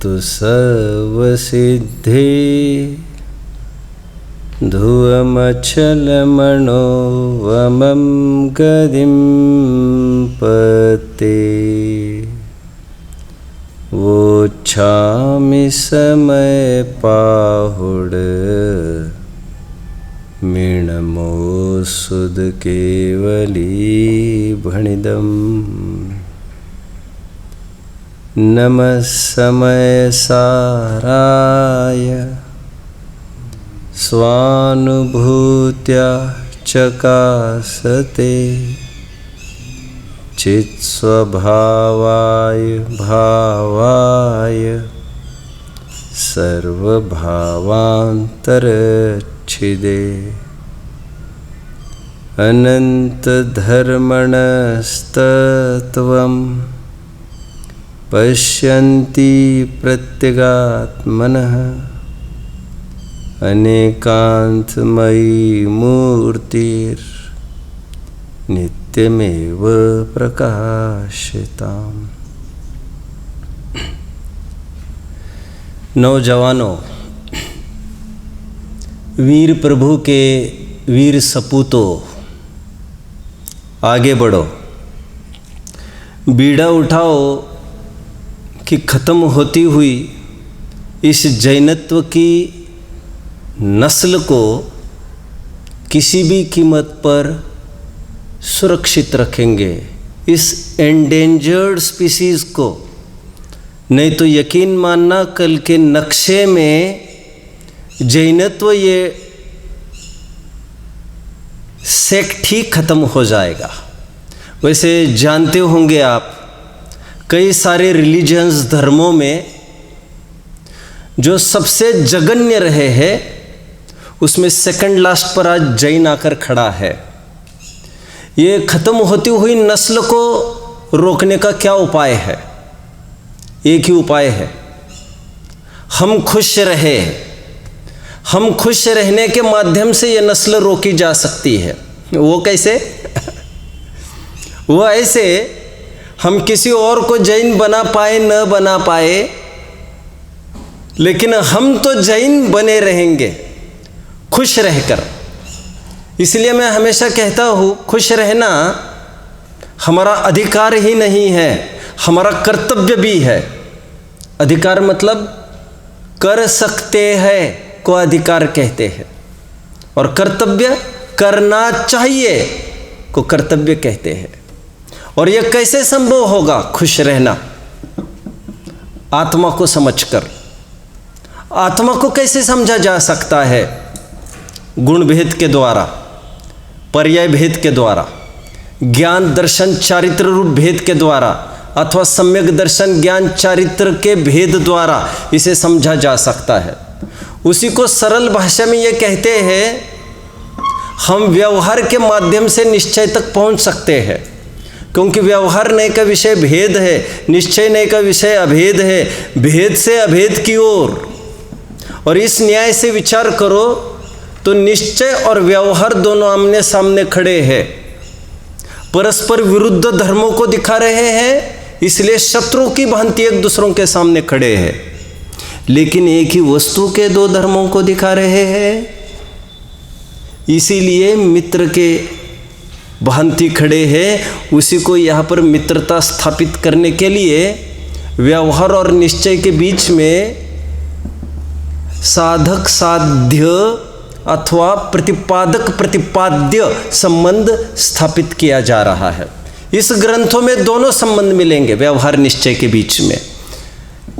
तु सर्वसिद्धे ध्रुवमचलमणोवमं गदिं पते वोच्छामि समय पाहुड मीणमो सुद केवली भणिदम् नमः समय साराय स्वानुभूत्या चकासते चित्स्वभावाय भावाय सर्वभावान्तरच्छिदे अनन्तधर्मणस्तत्त्वं पश्यन्ति प्रत्यगात्मनः अनेकान्तमयी मूर्तिर्नित्यमेव प्रकाशिताम्। नौजवानों, वीर प्रभु के वीर सपूतों, आगे बढ़ो, बीड़ा उठाओ कि ख़त्म होती हुई इस जैनत्व की नस्ल को किसी भी कीमत पर सुरक्षित रखेंगे, इस एंडेंजर्ड स्पीसीज़ को। नहीं तो यकीन मानना कल के नक्शे में जैनत्व ये सेक्ट ही ख़त्म हो जाएगा। वैसे जानते होंगे आप, कई सारे रिलीजन्स धर्मों में जो सबसे जघन्य रहे हैं उसमें सेकंड लास्ट पर आज जैन आकर खड़ा है। ये ख़त्म होती हुई नस्ल को रोकने का क्या उपाय है? एक ही उपाय है, हम खुश रहे। हम खुश रहने के माध्यम से ये नस्ल रोकी जा सकती है। वो कैसे? वो ऐसे, हम किसी और को जैन बना पाए न बना पाए, लेकिन हम तो जैन बने रहेंगे खुश रहकर। इसलिए मैं हमेशा कहता हूँ, खुश रहना हमारा अधिकार ही नहीं है, हमारा कर्तव्य भी है। अधिकार मतलब कर सकते हैं को अधिकार कहते हैं, और कर्तव्य करना चाहिए को कर्तव्य कहते हैं। और यह कैसे संभव होगा खुश रहना? आत्मा को समझकर। आत्मा को कैसे समझा जा सकता है? गुण भेद के द्वारा, पर्याय भेद के द्वारा, ज्ञान दर्शन चारित्र रूप भेद के द्वारा, अथवा सम्यक दर्शन ज्ञान चारित्र के भेद द्वारा इसे समझा जा सकता है। उसी को सरल भाषा में ये कहते हैं, हम व्यवहार के माध्यम से निश्चय तक पहुंच सकते हैं। क्योंकि व्यवहार नहीं का विषय भेद है, निश्चय नहीं का विषय अभेद है, भेद से अभेद की ओर। और इस न्याय से विचार करो तो निश्चय और व्यवहार दोनों आमने सामने खड़े हैं, परस्पर विरुद्ध धर्मों को दिखा रहे हैं, इसलिए शत्रुओं की भांति एक दूसरों के सामने खड़े हैं, लेकिन एक ही वस्तु के दो धर्मों को दिखा रहे हैं। इसीलिए मित्र के भांति खड़े हैं। उसी को यहाँ पर मित्रता स्थापित करने के लिए व्यवहार और निश्चय के बीच में साधक साध्य अथवा प्रतिपादक प्रतिपाद्य संबंध स्थापित किया जा रहा है। इस ग्रंथों में दोनों संबंध मिलेंगे व्यवहार निश्चय के बीच में।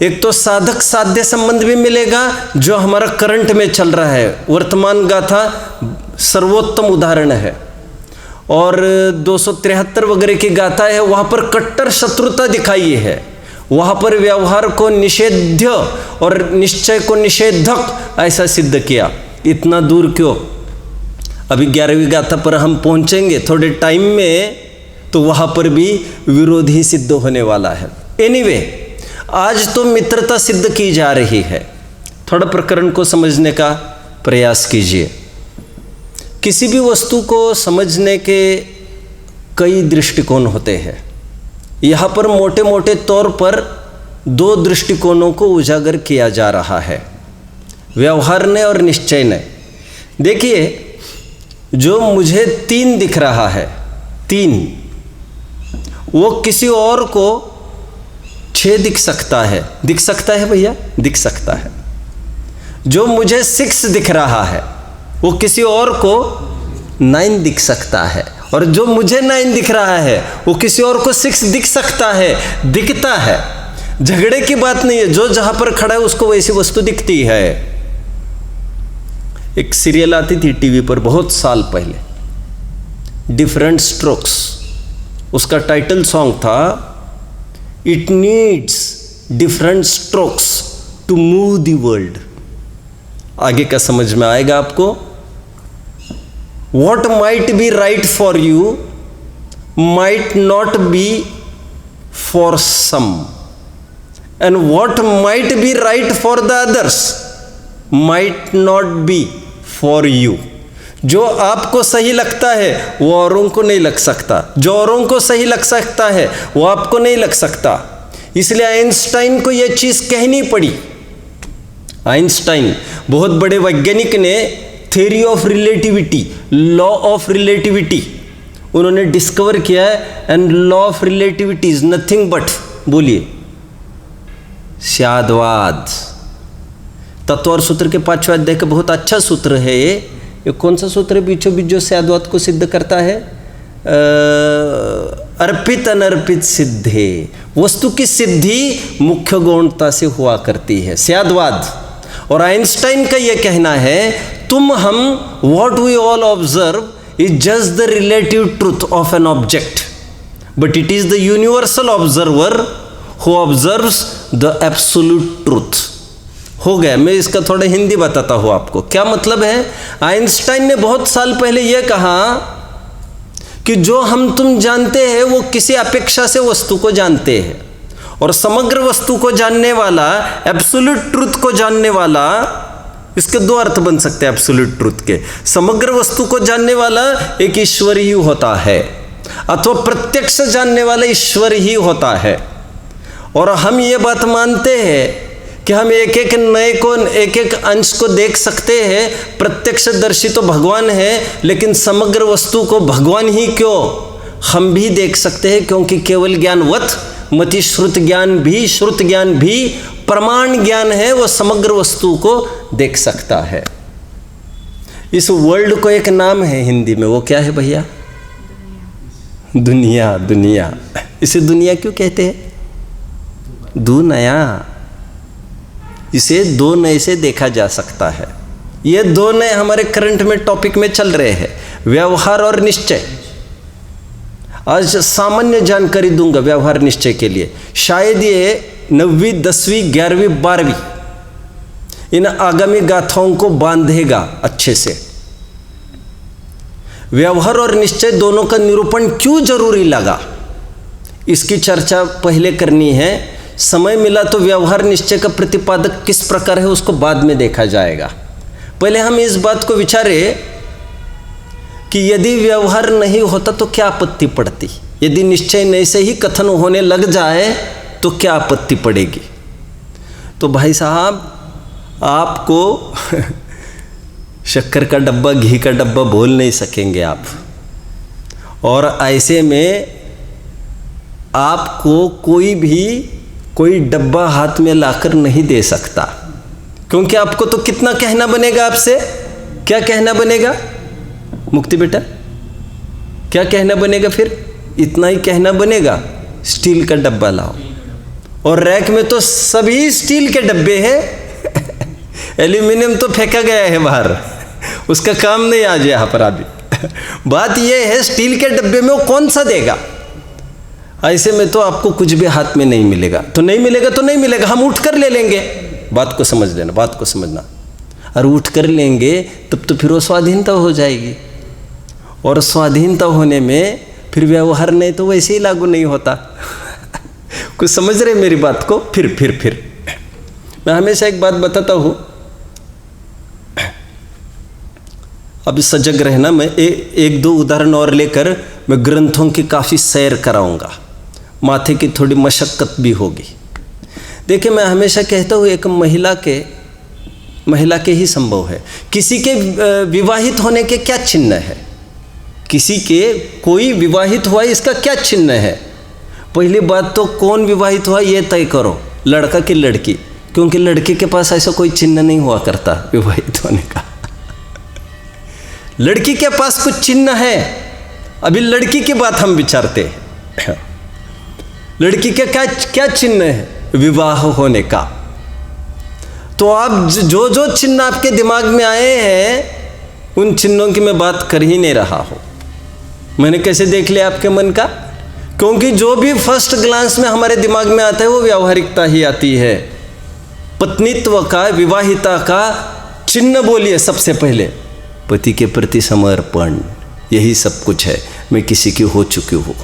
एक तो साधक साध्य संबंध भी मिलेगा जो हमारा करंट में चल रहा है, वर्तमान गाथा सर्वोत्तम उदाहरण है। और 273 वगैरह की गाथा है, वहाँ पर कट्टर शत्रुता दिखाई है, वहाँ पर व्यवहार को निषेध्य और निश्चय को निषेधक ऐसा सिद्ध किया। इतना दूर क्यों? अभी 11वीं गाथा पर हम पहुँचेंगे थोड़े टाइम में, तो वहाँ पर भी विरोधी सिद्ध होने वाला है। एनीवे, आज तो मित्रता सिद्ध की जा रही है। थोड़ा प्रकरण को समझने का प्रयास कीजिए। किसी भी वस्तु को समझने के कई दृष्टिकोण होते हैं। यहाँ पर मोटे मोटे तौर पर दो दृष्टिकोणों को उजागर किया जा रहा है, व्यवहार ने और निश्चय ने। देखिए, जो मुझे 3 दिख रहा है, 3, वो किसी और को 6 दिख सकता है। दिख सकता है भैया? दिख सकता है। जो मुझे 6 दिख रहा है वो किसी और को 9 दिख सकता है, और जो मुझे 9 दिख रहा है वो किसी और को 6 दिख सकता है। दिखता है, झगड़े की बात नहीं है। जो जहां पर खड़ा है उसको वैसी वस्तु दिखती है। एक सीरियल आती थी टीवी पर बहुत साल पहले, डिफरेंट स्ट्रोक्स, उसका टाइटल सॉन्ग था it needs different strokes to move the world. आगे का समझ में आएगा आपको। What might be right for you might not be for some, and what might be right for the others might not be for you. जो आपको सही लगता है वो औरों को नहीं लग सकता, जो औरों को सही लग सकता है वो आपको नहीं लग सकता। इसलिए आइंस्टाइन को यह चीज कहनी पड़ी। आइंस्टाइन बहुत बड़े वैज्ञानिक ने theory of relativity, law of relativity उन्होंने डिस्कवर किया है। And law of relativity is nothing but, बोलिए, स्याद्वाद। तत्व और सूत्र के 5वें अध्याय का बहुत अच्छा सूत्र है ये कौन सा सूत्र है बीचों बीच जो स्याद्वाद को सिद्ध करता है? अर्पित अनर्पित सिद्धे, वस्तु की सिद्धि मुख्य गौणता से हुआ करती है, स्याद्वाद। और आइंस्टाइन का यह कहना है तुम हम what we all observe is just the relative truth of an object, but it is the universal observer who observes the absolute truth. हो गया। मैं इसका थोड़ा हिंदी बताता हूं आपको। क्या मतलब है? आइंस्टाइन ने बहुत साल पहले यह कहा कि जो हम तुम जानते हैं वो किसी अपेक्षा से वस्तु को जानते हैं, और समग्र वस्तु को जानने वाला, एब्सोल्यूट ट्रूथ को जानने वाला, इसके 2 अर्थ बन सकते हैं एब्सोल्यूट ट्रूथ के। समग्र वस्तु को जानने वाला एक ईश्वर ही होता है, अथवा प्रत्यक्ष जानने वाला ईश्वर ही होता है। और हम ये बात मानते हैं कि हम एक एक नए को, एक एक अंश को देख सकते हैं। प्रत्यक्षदर्शी तो भगवान है, लेकिन समग्र वस्तु को भगवान ही क्यों, हम भी देख सकते हैं, क्योंकि केवल ज्ञानवत मति श्रुत ज्ञान भी प्रमाण ज्ञान है, वो समग्र वस्तु को देख सकता है। इस वर्ल्ड को एक नाम है हिंदी में, वो क्या है भैया? दुनिया। दुनिया, इसे दुनिया क्यों कहते हैं? दुनिया, इसे 2 नए से देखा जा सकता है। ये 2 नए हमारे करंट में टॉपिक में चल रहे हैं, व्यवहार और निश्चय। आज सामान्य जानकारी दूंगा व्यवहार निश्चय के लिए। शायद ये 9वीं 10वीं 11वीं 12वीं इन आगामी गाथाओं को बांधेगा अच्छे से। व्यवहार और निश्चय दोनों का निरूपण क्यों जरूरी लगा, इसकी चर्चा पहले करनी है। समय मिला तो व्यवहार निश्चय का प्रतिपादक किस प्रकार है उसको बाद में देखा जाएगा। पहले हम इस बात को विचारें कि यदि व्यवहार नहीं होता तो क्या आपत्ति पड़ती, यदि निश्चय नहीं से ही कथन होने लग जाए तो क्या आपत्ति पड़ेगी। तो भाई साहब, आपको शक्कर का डब्बा घी का डब्बा बोल नहीं सकेंगे आप, और ऐसे में आपको कोई डब्बा हाथ में लाकर नहीं दे सकता, क्योंकि आपको तो कितना कहना बनेगा आपसे। क्या कहना बनेगा मुक्ति बेटा? क्या कहना बनेगा? फिर इतना ही कहना बनेगा, स्टील का डब्बा लाओ। और रैक में तो सभी स्टील के डब्बे हैं, एल्यूमिनियम तो फेंका गया है बाहर, उसका काम नहीं आज यहाँ पर अभी। बात यह है स्टील के डब्बे में वो कौन सा देगा? ऐसे में तो आपको कुछ भी हाथ में नहीं मिलेगा। तो नहीं मिलेगा तो नहीं मिलेगा, हम उठ कर ले लेंगे। बात को समझ लेना, बात को समझना। और उठ कर लेंगे तब तो फिर वो स्वाधीनता हो जाएगी, और स्वाधीनता होने में फिर व्यवहार नहीं तो वैसे ही लागू नहीं होता। कुछ समझ रहे मेरी बात को? फिर मैं हमेशा एक बात बताता हूँ, अब सजग रहना। मैं एक 2 उदाहरण और लेकर मैं ग्रंथों की काफ़ी सैर कराऊंगा, माथे की थोड़ी मशक्क़त भी होगी। देखिए, मैं हमेशा कहता हूँ एक महिला के ही संभव है। किसी के विवाहित होने के क्या चिन्ह है? किसी के कोई विवाहित हुआ इसका क्या चिन्ह है? पहली बात तो कौन विवाहित हुआ ये तय करो, लड़का की लड़की, क्योंकि लड़के के पास ऐसा कोई चिन्ह नहीं हुआ करता विवाहित होने का। लड़की के पास कुछ चिन्ह है। अभी लड़की की बात हम विचारते हैं। लड़की के क्या चिन्ह है विवाह होने का? तो आप जो जो चिन्ह आपके दिमाग में आए हैं उन चिन्हों की मैं बात कर ही नहीं रहा हूं। मैंने कैसे देख लिया आपके मन का? क्योंकि जो भी फर्स्ट ग्लांस में हमारे दिमाग में आता है वो व्यावहारिकता ही आती है। पत्नीत्व का, विवाहिता का चिन्ह बोलिए सबसे पहले पति के प्रति समर्पण। यही सब कुछ है। मैं किसी की हो चुकी हूँ,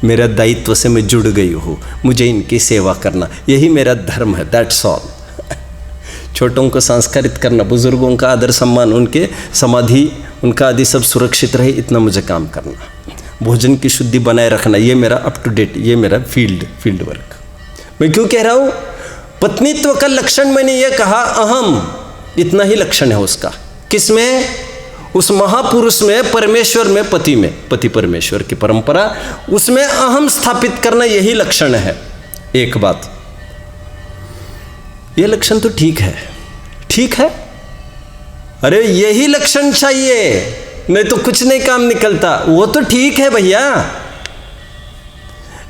मेरा दायित्व से मैं जुड़ गई हूँ, मुझे इनकी सेवा करना, यही मेरा धर्म है। That's all. छोटों को संस्कारित करना, बुजुर्गों का आदर सम्मान, उनके समाधि उनका आदि सब सुरक्षित रहे, इतना मुझे काम करना। भोजन की शुद्धि बनाए रखना, ये मेरा अप टू डेट, ये मेरा फील्ड वर्क। मैं क्यों कह रहा हूँ? पत्नीत्व का लक्षण मैंने ये कहा अहम, इतना ही लक्षण है उसका। किसमें? उस महापुरुष में, परमेश्वर में, पति में, पति परमेश्वर की परंपरा, उसमें अहम स्थापित करना, यही लक्षण है। एक बात, ये लक्षण तो ठीक है, ठीक है, अरे यही लक्षण चाहिए, नहीं तो कुछ नहीं काम निकलता। वो तो ठीक है भैया,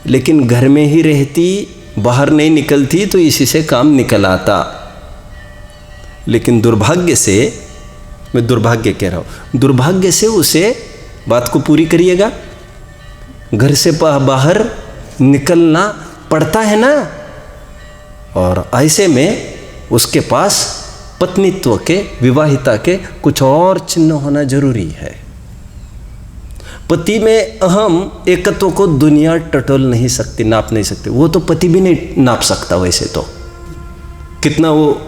लेकिन घर में ही रहती, बाहर नहीं निकलती तो इसी से काम निकल आता। लेकिन दुर्भाग्य से, मैं दुर्भाग्य कह रहा हूं, दुर्भाग्य से उसे बात को पूरी करिएगा, घर से बाहर निकलना पड़ता है ना। और ऐसे में उसके पास पत्नीत्व के, विवाहिता के कुछ और चिन्ह होना जरूरी है। पति में अहम एकत्व को दुनिया टटोल नहीं सकती, नाप नहीं सकती। वो तो पति भी नहीं नाप सकता वैसे तो, कितना वो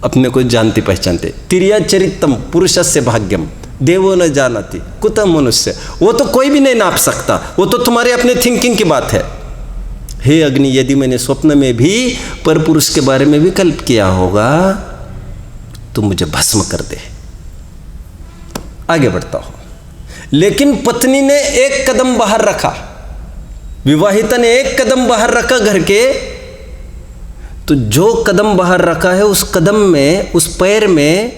अपने को जानती पहचानते। तिरिया चरितम पुरुषस्य भाग्यम देवो न जानती कुतः मनुष्य, वो तो कोई भी नहीं नाप सकता। वो तो तुम्हारे अपने थिंकिंग की बात है। हे अग्नि, यदि मैंने स्वप्न में भी पर पुरुष के बारे में विकल्प किया होगा तो मुझे भस्म कर दे। आगे बढ़ता हूं। लेकिन पत्नी ने एक कदम बाहर रखा, विवाहिता ने एक कदम बाहर रखा घर के, तो जो कदम बाहर रखा है उस कदम में, उस पैर में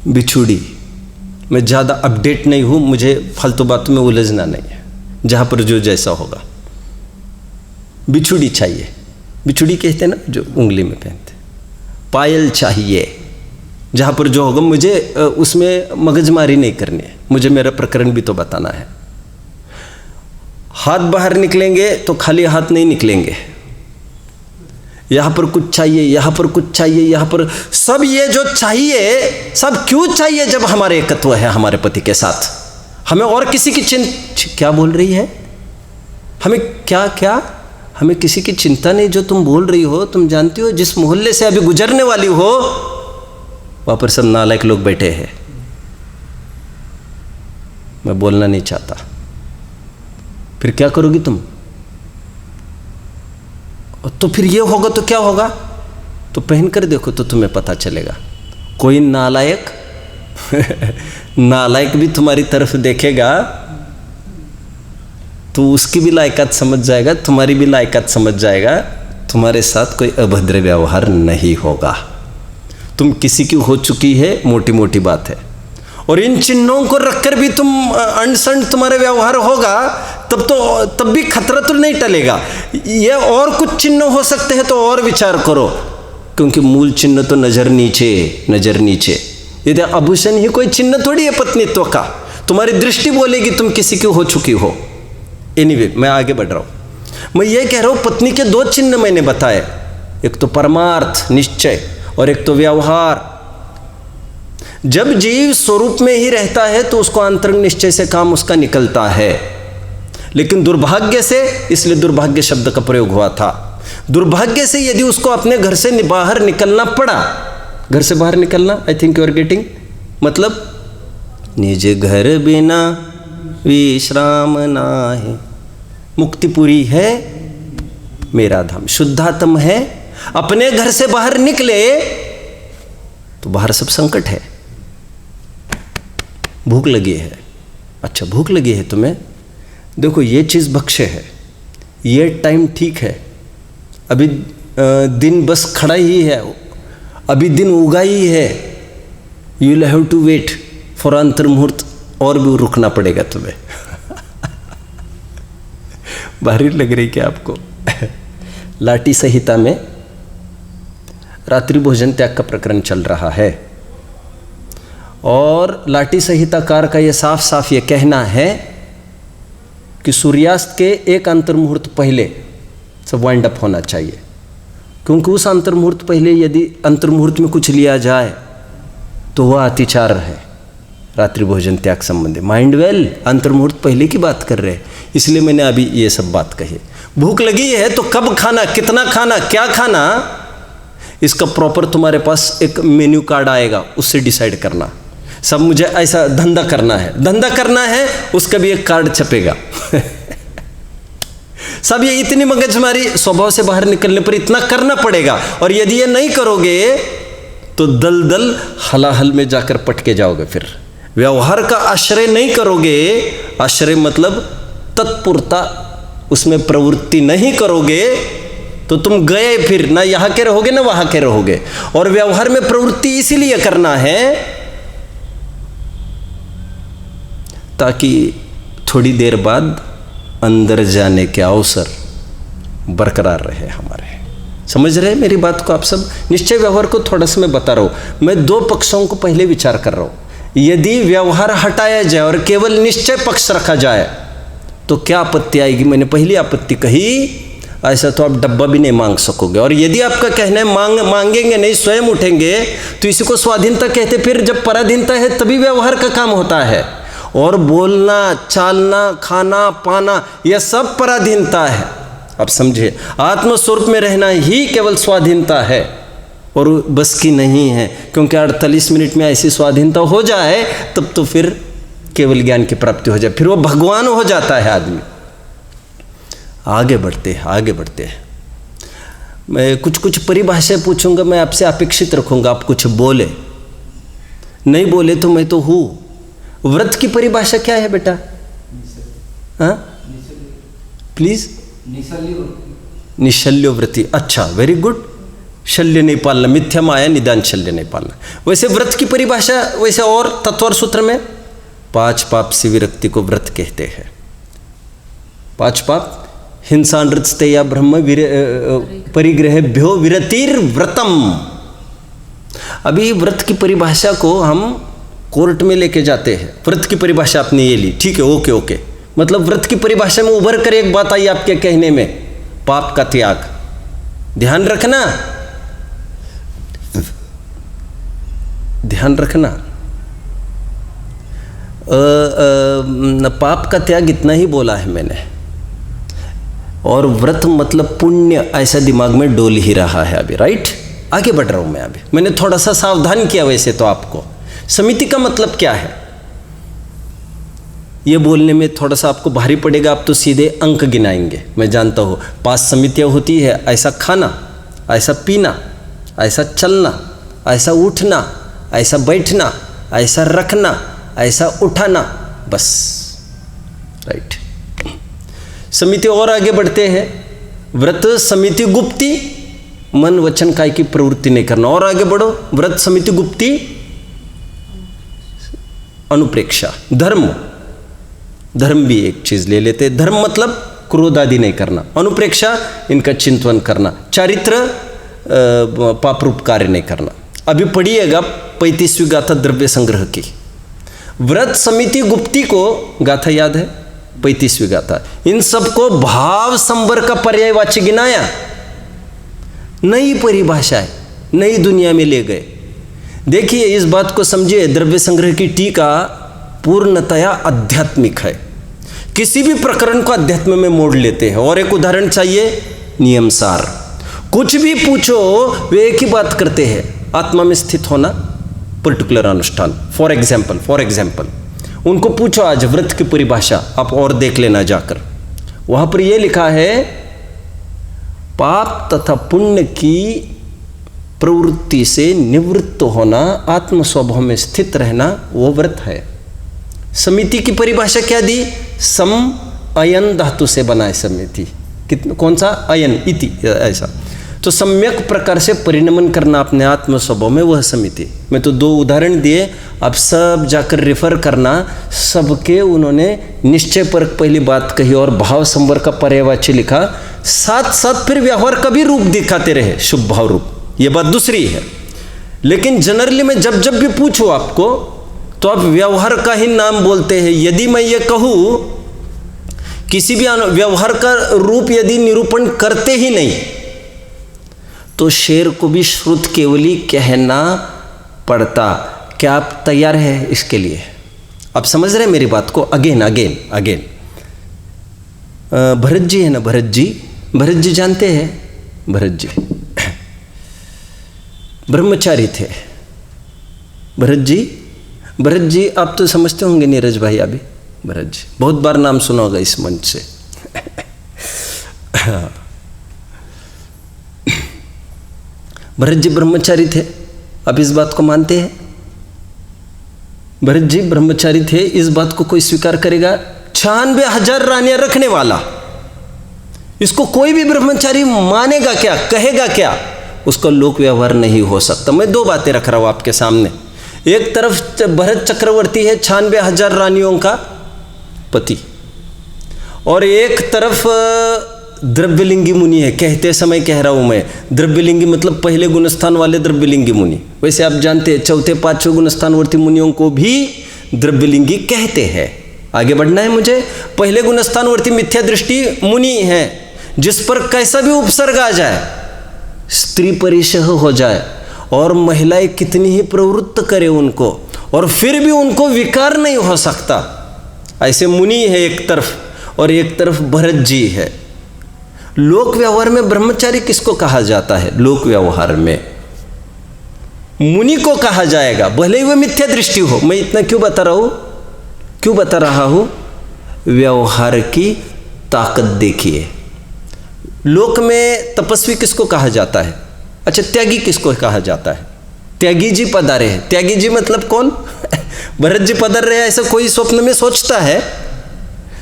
बिछुड़ी। मैं ज़्यादा अपडेट नहीं हूं, मुझे फालतू बातों में उलझना नहीं है, जहां पर जो जैसा होगा। बिछुड़ी चाहिए, बिछुड़ी कहते हैं ना जो उंगली में पहनते, पायल चाहिए। जहाँ पर जो होगा मुझे उसमें मगजमारी नहीं करनी है, मुझे मेरा प्रकरण भी तो बताना है। हाथ बाहर निकलेंगे तो खाली हाथ नहीं निकलेंगे, यहाँ पर कुछ चाहिए, यहाँ पर कुछ चाहिए, यहाँ पर सब। ये जो चाहिए सब क्यों चाहिए? जब हमारे एकत्व है हमारे पति के साथ, हमें और किसी की क्या बोल रही है? हमें क्या हमें किसी की चिंता नहीं। जो तुम बोल रही हो, तुम जानती हो जिस मोहल्ले से अभी गुजरने वाली हो वहां पर सब नालायक लोग बैठे हैं। मैं बोलना नहीं चाहता। फिर क्या करोगी तुम? तो फिर ये होगा तो क्या होगा? तो पहन कर देखो तो तुम्हें पता चलेगा। कोई नालायक नालायक भी तुम्हारी तरफ देखेगा तो उसकी भी लायकात समझ जाएगा, तुम्हारी भी लायकात समझ जाएगा। तुम्हारे साथ कोई अभद्र व्यवहार नहीं होगा। तुम किसी की हो चुकी है, मोटी मोटी बात है। और इन चिन्हों को रखकर भी तुम अनसंड तुम्हारा व्यवहार होगा, तब भी खतरा तो नहीं टलेगा। ये और कुछ चिन्ह हो सकते हैं तो और विचार करो, क्योंकि मूल चिन्ह तो नजर नीचे। यदि आभूषण ही कोई चिन्ह थोड़ी है पत्नीत्व का। तुम्हारी दृष्टि बोलेगी तुम किसी की हो चुकी हो। एनीवे, मैं आगे बढ़ रहा हूं। मैं ये कह रहा हूं, पत्नी के दो चिन्ह मैंने बताए, एक तो परमार्थ निश्चय और एक तो व्यवहार। जब जीव स्वरूप में ही रहता है तो उसको अंतरंग निश्चय से काम उसका निकलता है। लेकिन दुर्भाग्य से, इसलिए दुर्भाग्य शब्द का प्रयोग हुआ था, दुर्भाग्य से यदि उसको अपने घर से बाहर निकलना पड़ा, घर से बाहर निकलना, I think you are getting, मतलब निज घर बिना विश्राम नाहि, मुक्ति पूरी है मेरा धाम। शुद्धात्म है, अपने घर से बाहर निकले तो बाहर सब संकट है। भूख लगी है, अच्छा भूख लगी है तुम्हें, देखो ये चीज़ भक्ष्य है, ये टाइम ठीक है, अभी दिन बस खड़ा ही है, अभी दिन उगा ही है, you will have to wait for अंतर्मुहूर्त, और भी रुकना पड़ेगा तुम्हें। भारी लग रही क्या आपको? लाटी संहिता में रात्रि भोजन त्याग का प्रकरण चल रहा है, और लाटी संहिताकार का ये साफ साफ ये कहना है कि सूर्यास्त के एक अंतर्मुहूर्त पहले सब वाइंड अप होना चाहिए, क्योंकि उस अंतर्मुहूर्त पहले यदि अंतर्मुहूर्त में कुछ लिया जाए तो वह अतिचार है रात्रि भोजन त्याग संबंधी। माइंड वेल, अंतर्मुहूर्त पहले की बात कर रहे हैं, इसलिए मैंने अभी ये सब बात कही। भूख लगी है तो कब खाना, कितना खाना, क्या खाना, इसका प्रॉपर तुम्हारे पास एक मेन्यू कार्ड आएगा, उससे डिसाइड करना। सब मुझे ऐसा धंधा करना है, उसका भी एक कार्ड छपेगा। सब ये इतनी मगजमारी, स्वभाव से बाहर निकलने पर इतना करना पड़ेगा, और यदि ये नहीं करोगे तो दलदल हलाहल में जाकर पटके जाओगे। फिर व्यवहार का आश्रय नहीं करोगे, आश्रय मतलब तत्पुरता, उसमें प्रवृत्ति नहीं करोगे तो तुम गए, फिर ना यहाँ के रहोगे ना वहाँ के रहोगे। और व्यवहार में प्रवृत्ति इसीलिए करना है ताकि थोड़ी देर बाद अंदर जाने के अवसर बरकरार रहे हमारे। समझ रहे हैं मेरी बात को आप सब? निश्चय व्यवहार को थोड़ा सा मैं बता रहा हूँ, मैं दो पक्षों को पहले विचार कर रहा हूँ। यदि व्यवहार हटाया जाए और केवल निश्चय पक्ष रखा जाए तो क्या आपत्ति आएगी? मैंने पहली आपत्ति कही, ऐसा तो आप डब्बा भी नहीं मांग सकोगे। और यदि आपका कहना है मांगेंगे नहीं, स्वयं उठेंगे, तो इसी को स्वाधीनता कहते। फिर जब पराधीनता है तभी व्यवहार का काम होता है, और बोलना, चालना, खाना, पाना, यह सब पराधीनता है। आप समझिए, आत्मस्वरूप में रहना ही केवल स्वाधीनता है, और बस की नहीं है, क्योंकि 48 मिनट में ऐसी स्वाधीनता हो जाए तब तो फिर केवल ज्ञान की प्राप्ति हो जाए, फिर वो भगवान हो जाता है आदमी। आगे बढ़ते हैं। मैं कुछ परिभाषाएं पूछूंगा, मैं आपसे अपेक्षित रखूंगा आप कुछ बोले, नहीं बोले तो मैं तो हूँ। व्रत की परिभाषा क्या है बेटा? हाँ प्लीज। निशल्य व्रति, अच्छा वेरी गुड। शल्य नहीं पालना, मिथ्या माया निदान शल्य नहीं पालना। वैसे व्रत की परिभाषा वैसे और तत्वर सूत्र में 5 पाप से विरक्ति को व्रत कहते हैं। 5 पाप, हिंसा नृत्य ब्रह्म परिग्रहेभ्यो विरतिर व्रतम। अभी व्रत की परिभाषा को हम कोर्ट में लेके जाते हैं। व्रत की परिभाषा आपने ये ली, ठीक है, ओके। मतलब व्रत की परिभाषा में उभर कर एक बात आई आपके कहने में, पाप का त्याग। ध्यान रखना, पाप का त्याग इतना ही बोला है मैंने, और व्रत मतलब पुण्य, ऐसा दिमाग में डोल ही रहा है अभी। राइट, आगे बढ़ रहा हूं मैं। अभी मैंने थोड़ा सा सावधान किया वैसे तो आपको। समिति का मतलब क्या है ये बोलने में थोड़ा सा आपको भारी पड़ेगा, आप तो सीधे अंक गिनाएंगे, मैं जानता हूँ। 5 समितियाँ होती है, ऐसा खाना, ऐसा पीना, ऐसा चलना, ऐसा उठना, ऐसा बैठना, ऐसा रखना, ऐसा उठाना, बस। राइट, समिति। और आगे बढ़ते हैं। व्रत समिति गुप्ती, मन वचन काय की प्रवृत्ति नहीं करना। और आगे बढ़ो, व्रत समिति गुप्ती अनुप्रेक्षा। धर्म भी एक चीज ले लेते। धर्म मतलब क्रोध आदि नहीं करना, अनुप्रेक्षा इनका चिंतन करना, चारित्र पाप रूप कार्य नहीं करना। अभी पढ़िएगा 35वीं गाथा द्रव्य संग्रह की। व्रत समिति गुप्ती को गाथा याद है, 35वीं गाथा। इन सबको भाव संवर का पर्यायवाची गिनाया, नई परिभाषा है, नई दुनिया में ले गए। देखिए इस बात को समझिए, द्रव्य संग्रह की टीका पूर्णतया आध्यात्मिक है। किसी भी प्रकरण को अध्यात्म में मोड़ लेते हैं। और एक उदाहरण चाहिए, नियमसार। कुछ भी पूछो वे एक ही बात करते हैं, आत्मा में स्थित होना, पर्टिकुलर अनुष्ठान। फॉर एग्जाम्पल उनको पूछो आज व्रत की परिभाषा, आप और देख लेना जाकर, वहां पर यह लिखा है पाप तथा पुण्य की प्रवृत्ति से निवृत्त होना, आत्म स्वभाव में स्थित रहना, वो व्रत है। समिति की परिभाषा क्या दी? सम अयन धातु से बना है समिति। कौन सा? अयन, इति, ऐसा। तो सम्यक प्रकार से परिणमन करना अपने आत्म स्वभाव में, वह समिति। मैं तो 2 उदाहरण दिए, आप सब जाकर रेफर करना। सबके उन्होंने निश्चय पर पहली बात कही और भाव संवर का पर्यायवाची लिखा, साथ साथ फिर व्यवहार का भी रूप दिखाते रहे, शुभ भाव रूप। ये बात दूसरी है। लेकिन जनरली मैं जब जब भी पूछूं आपको तो आप व्यवहार का ही नाम बोलते हैं। यदि मैं ये कहूँ किसी भी व्यवहार का रूप यदि निरूपण करते ही नहीं तो शेर को भी श्रुत केवली कहना पड़ता। क्या आप तैयार हैं इसके लिए? आप समझ रहे हैं मेरी बात को? अगेन भरत जी है ना, भरत जी जानते हैं? भरत जी ब्रह्मचारी थे। भरत जी आप तो समझते होंगे नीरज भाई। अभी भरत जी बहुत बार नाम सुना होगा इस मंच से। भरत जी ब्रह्मचारी थे। आप इस बात को मानते हैं? भरत जी ब्रह्मचारी थे, इस बात को कोई स्वीकार करेगा? 96,000 रानियां रखने वाला, इसको कोई भी ब्रह्मचारी मानेगा क्या, कहेगा क्या? उसका लोक व्यवहार नहीं हो सकता। मैं 2 बातें रख रहा हूं आपके सामने। एक तरफ भरत चक्रवर्ती है 96,000 रानियों का पति, और एक तरफ द्रव्यलिंगी मुनि है। कहते समय कह रहा हूं मैं, द्रव्यलिंगी मतलब पहले गुणस्थान वाले द्रव्यलिंगी मुनि। वैसे आप जानते हैं 4, 5 गुणस्थानवर्ती मुनियों को भी द्रव्यलिंगी कहते हैं। आगे बढ़ना है मुझे। पहले गुणस्थानवर्ती मिथ्या दृष्टि मुनि है, जिस पर कैसा भी उपसर्ग आ जाए, स्त्री परिशह हो जाए और महिलाएं कितनी ही प्रवृत्त करे उनको, और फिर भी उनको विकार नहीं हो सकता। ऐसे मुनि है एक तरफ, और एक तरफ भरत जी है। लोक व्यवहार में ब्रह्मचारी किसको कहा जाता है? लोक व्यवहार में मुनि को कहा जाएगा, भले ही वह मिथ्या दृष्टि हो। मैं इतना क्यों बता रहा हूं? व्यवहार की ताकत देखिए। लोक में तपस्वी किसको कहा जाता है? अच्छा, त्यागी किसको कहा जाता है? त्यागी जी पधारे हैं। त्यागी जी मतलब कौन? भरत जी पधार रहे ऐसा कोई स्वप्न में सोचता है?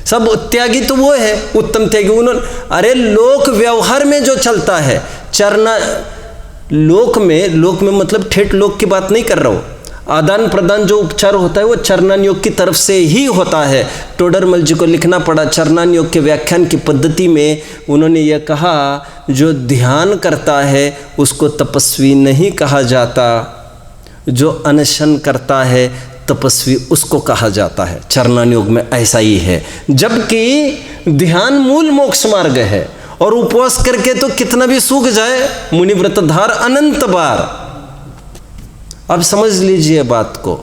सब त्यागी तो वो है, उत्तम त्यागी उन्होंने। अरे लोक व्यवहार में जो चलता है, चरना लोक में मतलब ठेठ लोक की बात नहीं कर रहा हूँ। आदान प्रदान जो उपचार होता है वो चरणान योग की तरफ से ही होता है। टोडरमल जी को लिखना पड़ा चरणान योग के व्याख्यान की पद्धति में। उन्होंने यह कहा, जो ध्यान करता है उसको तपस्वी नहीं कहा जाता, जो अनशन करता है तपस्वी उसको कहा जाता है। चरणान योग में ऐसा ही है। जबकि ध्यान मूल मोक्ष मार्ग है, और उपवास करके तो कितना भी सूख जाए, मुनि व्रतधार अनंत बार। अब समझ लीजिए बात को।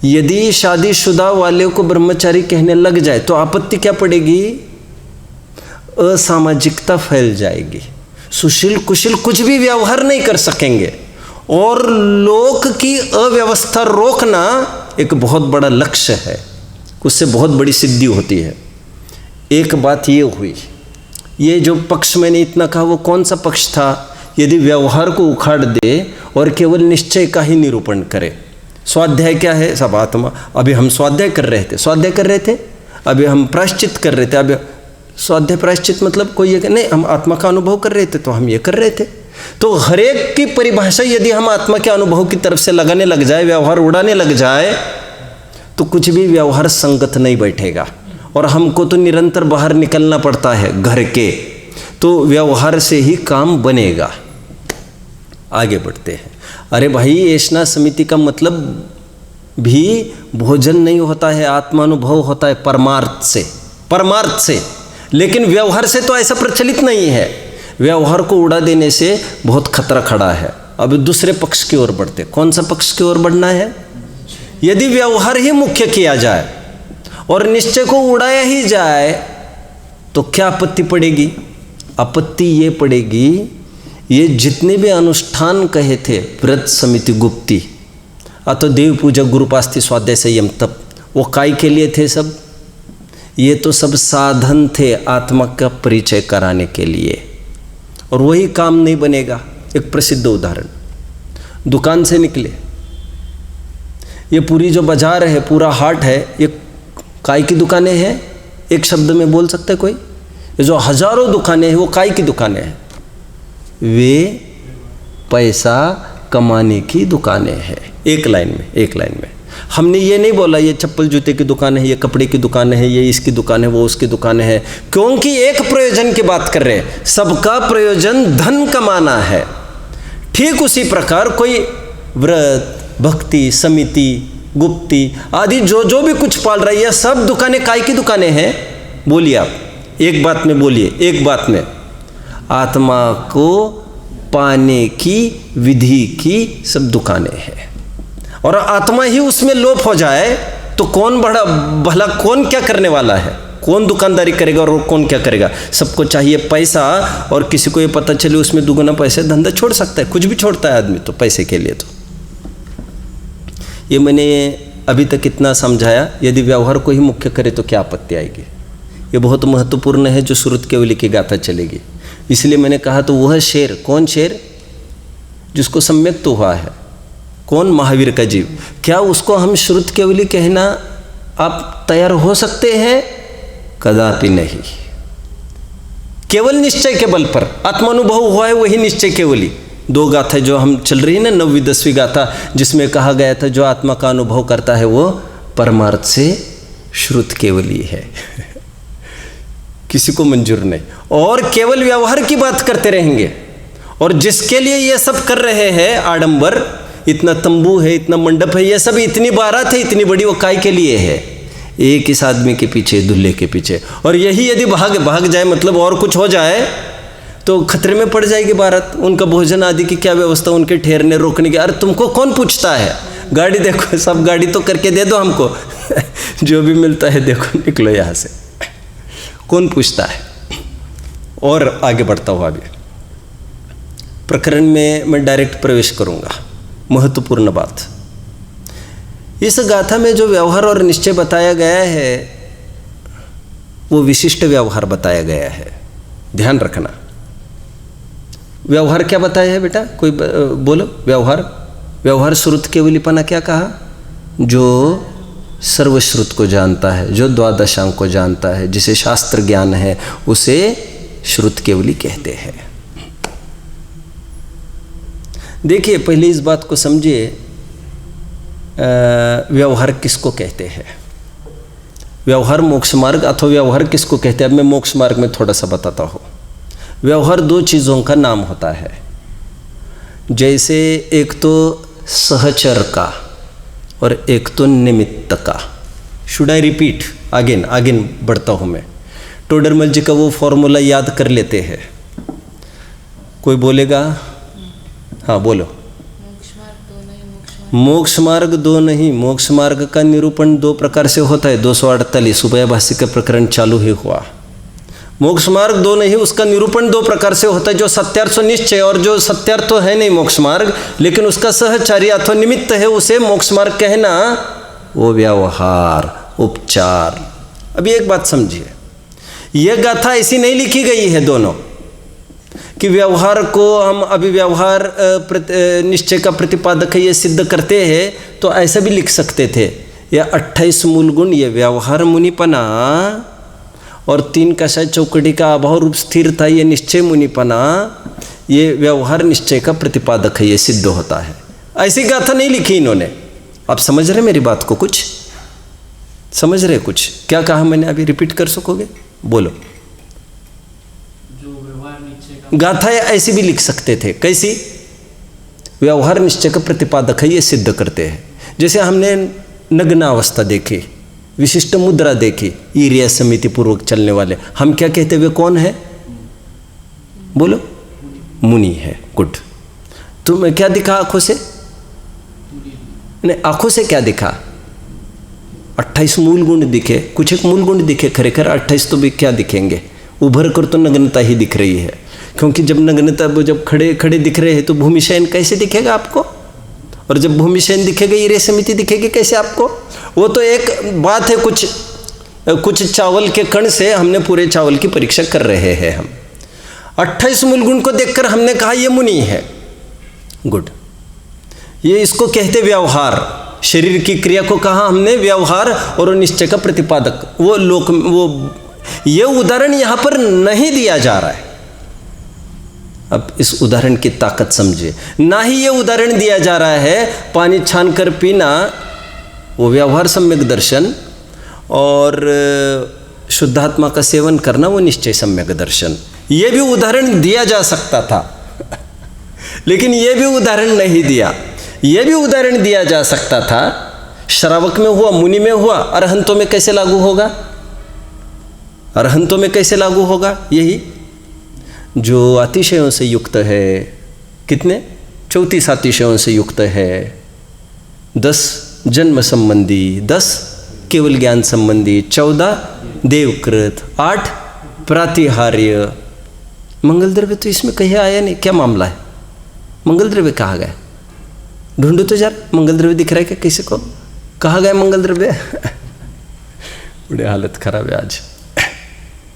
यदि शादीशुदा वाले को ब्रह्मचारी कहने लग जाए तो आपत्ति क्या पड़ेगी? असामाजिकता फैल जाएगी। सुशील कुशील कुछ भी व्यवहार नहीं कर सकेंगे, और लोक की अव्यवस्था रोकना एक बहुत बड़ा लक्ष्य है, उससे बहुत बड़ी सिद्धि होती है। एक बात ये हुई, ये जो पक्ष मैंने इतना कहा वो कौन सा पक्ष था? यदि व्यवहार को उखाड़ दे और केवल निश्चय का ही निरूपण करे। स्वाध्याय क्या है? सब आत्मा। अभी हम स्वाध्याय कर रहे थे, अभी हम प्रायश्चित कर रहे थे। अभी स्वाध्याय प्रायश्चित मतलब कोई ये नहीं, हम आत्मा का अनुभव कर रहे थे तो हम ये कर रहे थे। तो हरेक की परिभाषा यदि हम आत्मा के अनुभव की तरफ से लगाने लग जाए, व्यवहार उड़ाने लग जाए, तो कुछ भी व्यवहार संगत नहीं बैठेगा। और हमको तो निरंतर बाहर निकलना पड़ता है घर के, तो व्यवहार से ही काम बनेगा। आगे बढ़ते हैं। अरे भाई, ऐशना समिति का मतलब भी भोजन नहीं होता है, आत्मानुभव होता है परमार्थ से। लेकिन व्यवहार से तो ऐसा प्रचलित नहीं है। व्यवहार को उड़ा देने से बहुत खतरा खड़ा है। अब दूसरे पक्ष की ओर बढ़ते। कौन सा पक्ष की ओर बढ़ना है? यदि व्यवहार ही मुख्य किया जाए और निश्चय को उड़ाया ही जाए तो क्या आपत्ति पड़ेगी? आपत्ति ये पड़ेगी, ये जितने भी अनुष्ठान कहे थे, व्रत समिति गुप्ती, तो देव पूजा गुरुपास्थि स्वाध्याय संयम तप, वो काय के लिए थे सब? ये तो सब साधन थे आत्मा का परिचय कराने के लिए। और वही काम नहीं बनेगा। एक प्रसिद्ध उदाहरण, दुकान से निकले, ये पूरी जो बाजार है, पूरा हाट है, ये काय की दुकानें हैं? एक शब्द में बोल सकते कोई? ये जो हजारों दुकानें हैं वो काय की दुकानें हैं? वे पैसा कमाने की दुकानें हैं। एक लाइन में हमने ये नहीं बोला ये चप्पल जूते की दुकान है, ये कपड़े की दुकान है, ये इसकी दुकान है, वो उसकी दुकान है, क्योंकि एक प्रयोजन की बात कर रहे हैं। सबका प्रयोजन धन कमाना है। ठीक उसी प्रकार कोई व्रत, भक्ति, समिति, गुप्ती आदि जो भी कुछ पाल रही है, सब दुकानें काय की दुकानें हैं? बोलिए आप, एक बात में बोलिए, एक बात में। आत्मा को पाने की विधि की सब दुकानें हैं, और आत्मा ही उसमें लोप हो जाए तो कौन भला कौन क्या करने वाला है? कौन दुकानदारी करेगा और कौन क्या करेगा? सबको चाहिए पैसा, और किसी को ये पता चले उसमें दुगुना पैसे, धंधा छोड़ सकता है, कुछ भी छोड़ता है आदमी तो पैसे के लिए। तो ये मैंने अभी तक इतना समझाया। यदि व्यवहार को ही मुख्य करे तो क्या आपत्ति आएगी? ये बहुत महत्वपूर्ण है जो श्रुत केवली की गाथा चलेगी। इसलिए मैंने कहा तो वह शेर, कौन शेर? जिसको सम्यक तो हुआ है। कौन? महावीर का जीव। क्या उसको हम श्रुत केवली कहना आप तैयार हो सकते हैं? कदापि नहीं। केवल निश्चय के बल पर आत्मानुभव हुआ है, वही निश्चय केवली। 2 गाथा जो हम चल रही है ना, 9वीं 10वीं गाथा, जिसमें कहा गया था जो आत्मा का अनुभव करता है वो परमार्थ से श्रुत केवली है। किसी को मंजूर नहीं। और केवल व्यवहार की बात करते रहेंगे, और जिसके लिए ये सब कर रहे हैं आडंबर, इतना तंबू है, इतना मंडप है, ये सब इतनी बारात है इतनी बड़ी, वो काय के लिए है? एक इस आदमी के पीछे, दूल्हे के पीछे। और यही यदि भाग जाए, मतलब और कुछ हो जाए तो खतरे में पड़ जाएगी बारात। उनका भोजन आदि की क्या व्यवस्था, उनके ठहरने रोकने की? अरे तुमको कौन पूछता है? गाड़ी देखो, सब गाड़ी तो करके दे दो हमको। जो भी मिलता है देखो, निकलो यहाँ से, कौन पूछता है? और आगे बढ़ता हुआ अभी प्रकरण में मैं डायरेक्ट प्रवेश करूंगा। महत्वपूर्ण बात, इस गाथा में जो व्यवहार और निश्चय बताया गया है वो विशिष्ट व्यवहार बताया गया है। ध्यान रखना। व्यवहार क्या बताया है बेटा? कोई बोलो। व्यवहार श्रुत केवलीपना क्या कहा? जो सर्वश्रुत को जानता है, जो द्वादशांग को जानता है, जिसे शास्त्र ज्ञान है, उसे श्रुत केवली कहते हैं। देखिए, पहले इस बात को समझिए, व्यवहार किसको कहते हैं? व्यवहार मोक्ष मार्ग अथवा व्यवहार किसको कहते हैं? अब मैं मोक्ष मार्ग में थोड़ा सा बताता हूँ। व्यवहार 2 चीज़ों का नाम होता है। जैसे एक तो सहचर का और एक तो निमित्त का। शुड आई रिपीट अगेन बढ़ता हूँ मैं। टोडरमल जी का वो फॉर्मूला याद कर लेते हैं। कोई बोलेगा? हाँ बोलो। मोक्ष मार्ग 2 नहीं। मोक्ष मार्ग का निरूपण 2 प्रकार से होता है। 248 उभयभाषी का प्रकरण चालू ही हुआ। मोक्ष मार्ग 2 नहीं, उसका निरूपण 2 प्रकार से होता है। जो सत्यार्थ निश्चय, और जो सत्यार्थ है नहीं मोक्ष मार्ग, लेकिन उसका सहचारी अथवा निमित्त है, उसे मोक्ष मार्ग कहना, वो व्यवहार, उपचार। अभी एक बात समझिए, यह गाथा ऐसी नहीं लिखी गई है दोनों कि व्यवहार को हम अभी व्यवहार निश्चय का प्रतिपादक है ये सिद्ध करते हैं, तो ऐसा भी लिख सकते थे। यह 28 मूल गुण, ये व्यवहार मुनिपना, और 3 कषाय चौकड़ी का अभाव रूप स्थिरता, ये निश्चय मुनिपना, ये व्यवहार निश्चय का प्रतिपादक है, ये सिद्ध होता है। ऐसी गाथा नहीं लिखी इन्होंने। आप समझ रहे मेरी बात को? कुछ समझ रहे? कुछ क्या कहा मैंने? अभी रिपीट कर सकोगे? बोलो। गाथा ऐसी भी लिख सकते थे। कैसी? व्यवहार निश्चय का प्रतिपादक है, ये सिद्ध करते हैं। जैसे हमने नग्न अवस्था देखी, विशिष्ट मुद्रा देखी, ईर्या समिति पूर्वक चलने वाले, हम क्या कहते हुए कौन है? बोलो। मुनि है। गुड। तुम्हें क्या दिखा आंखों से? नहीं, आंखों से क्या दिखा? 28 मूल गुण दिखे। कुछ एक मूल गुण दिखे खरेखर, 28 तो भी क्या दिखेंगे? उभर कर तो नग्नता ही दिख रही है, क्योंकि जब नग्नता, जब खड़े खड़े दिख रहे हैं तो भूमिशयन कैसे दिखेगा आपको? और जब भूमिशयन दिखेगा, ईर्या समिति दिखेगी कैसे आपको? वो तो एक बात है, कुछ चावल के कण से हमने पूरे चावल की परीक्षा कर रहे हैं हम। 28 मूल गुण को देखकर हमने कहा ये मुनि है। गुड, ये इसको कहते व्यवहार। शरीर की क्रिया को कहा हमने व्यवहार और निश्चय का प्रतिपादक। वो ये उदाहरण यहां पर नहीं दिया जा रहा है। अब इस उदाहरण की ताकत समझिए। ना ही ये उदाहरण दिया जा रहा है पानी छान कर पीना, वो व्यवहार सम्यक दर्शन, और शुद्धात्मा का सेवन करना वो निश्चय सम्यक दर्शन। ये भी उदाहरण दिया जा सकता था लेकिन ये भी उदाहरण नहीं दिया। ये भी उदाहरण दिया जा सकता था, श्रावक में हुआ, मुनि में हुआ, अरहंतों में कैसे लागू होगा? अरहंतों में कैसे लागू होगा? यही जो अतिशयों से युक्त है, कितने 34 अतिशयों से युक्त है, 10 जन्म संबंधी, 10 केवल ज्ञान संबंधी, 14 देवकृत, 8 प्रातिहार्य। मंगल द्रव्य तो इसमें कहीं आया नहीं, क्या मामला है? मंगल द्रव्य कहाँ गया? ढूंढो तो यार, मंगल द्रव्य दिख रहा है क्या किसी को? कहाँ गया मंगल द्रव्य? बड़ी हालत खराब है आज।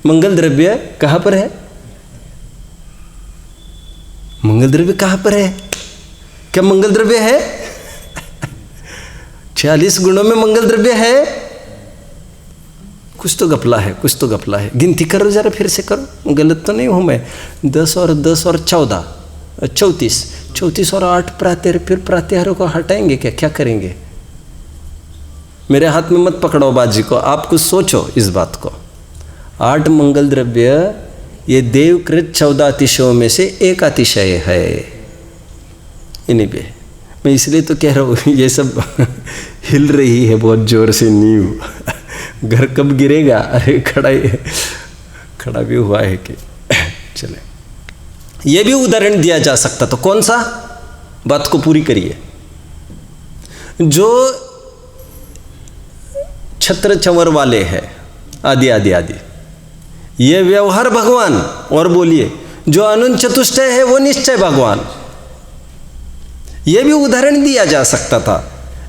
मंगल द्रव्य कहाँ पर है? मंगल द्रव्य कहाँ पर है? क्या मंगल द्रव्य है? 46 गुणों में मंगल द्रव्य है? कुछ तो गपला है, कुछ तो गपला है। गिनती करो जरा, फिर से करो, गलत तो नहीं हूं मैं। 10 और 10 और 14, 34 और 8 प्रात्याहार। फिर प्रात्याहारों को हटाएंगे क्या? क्या करेंगे? मेरे हाथ में मत पकड़ो बाजी को, आप कुछ सोचो इस बात को। 8 मंगल द्रव्य ये देवकृत 14 अतिशयों में से एक अतिशय है। इन्हीं पे मैं इसलिए तो कह रहा हूँ, ये सब हिल रही है बहुत जोर से नींव। घर कब गिरेगा? अरे खड़ा भी हुआ है कि चले। ये भी उदाहरण दिया जा सकता। तो कौन सा? बात को पूरी करिए। जो छत्र चंवर वाले हैं, आदि आदि आदि, ये व्यवहार भगवान। और बोलिए जो अनंत चतुष्टय है वो निश्चय भगवान। ये भी उदाहरण दिया जा सकता था,